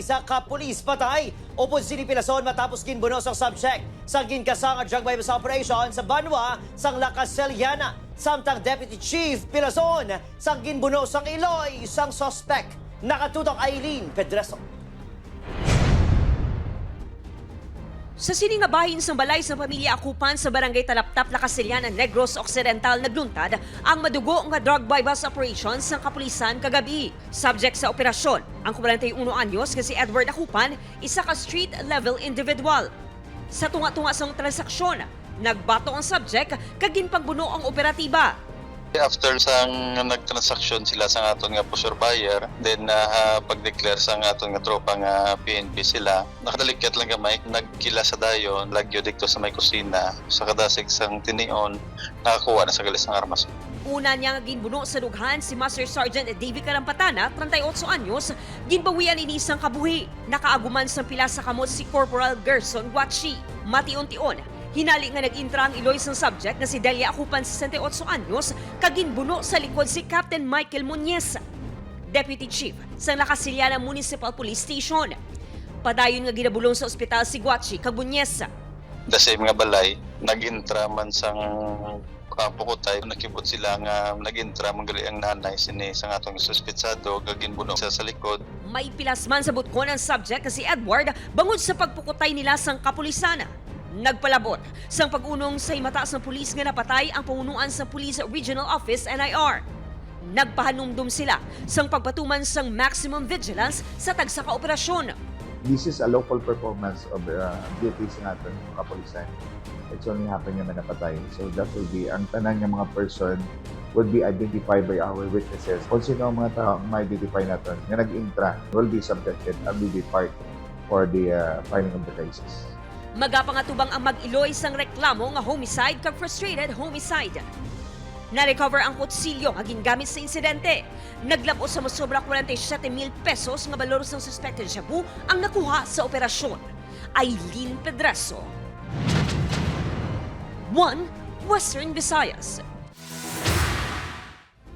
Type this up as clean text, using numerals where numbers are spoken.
isa ka pulis patay. Upod sinipilason matapos ginbunos ang subject sa ginkasanga drug bypass operation sa Banwa, sang Lacaseliana. Samtang Deputy Chief Pilason sang ginbunos ang Iloy, sang suspect. Nakatutok Aileen Pedreso. Sa siningabahin sa balay sa pamilya Akupan sa barangay Talaptap, Lacaseliana, Negros Occidental nagluntad ang madugo nga drug bypass operations ng kapulisan kagabi. Subject sa operasyon, ang 41 anyos nga si Edward Akupan, isa ka street-level individual. Sa tunga-tunga sang transaksyon, nagbato ang subject kagin pagbuno ang operatiba. After sang nagtransaksyon sila sa aton nga pusher buyer, then pag-declare sa aton nga tropa nga PNP sila, nakadalikat lang gamay, nagkila sa dayon, lagyo dikto sa may kusina, sa kadasig sang tinion, nakakuha na sa galis ng armas. Una niya nga ginbuno sa lughan si Master Sergeant David Karampatana, 38 anyos, ginbawian inisang kabuhi. Nakaaguman sa pila sa kamot si Corporal Gerson Guachi. Mati-unti-on, hinali nga nag-intra ang Iloy sang subject na si Delia Akupan, 68 anyos, kaginbuno sa likod si Captain Michael Muñez, Deputy Chief sa Lacaseliana Municipal Police Station. Padayon nga ginabulong sa ospital si Guachi kag Muñez. The same nga balay, nag-intra man sang pukutay, nakibot sila nga nag-intra manggali ang nanay sini sa atong suspetsado, gaginbuno sa likod. May pilasman sa butkon ang subject na si Edward bangod sa pagpukutay nila sang kapulisan. Nagpalabot sang pag-unong sa himataas ng pulis nga napatay ang pangunuan sa Police Regional Office NIR. Nagpahanumdum sila sang pagpatuman sang maximum vigilance sa tagsa ka operasyon. This is a local performance of duties natin ng kapulisan. It's only happened yung napatay. So that will be, ang tanan ng mga person would be identified by our witnesses. Kung sino ang mga tao ma-identify natin na nag-intra will be subjected and will be part for the filing of the cases. Magapangatubang ang mag-Iloy sang reklamo nga homicide kag frustrated homicide. Na-recover ang kutsilyo nga gingamit sa insidente. Naglabo sa mosobra 47,000 pesos nga balor ng suspected shabu ang nakuha sa operasyon. Aileen Pedreso, 1 Western Visayas.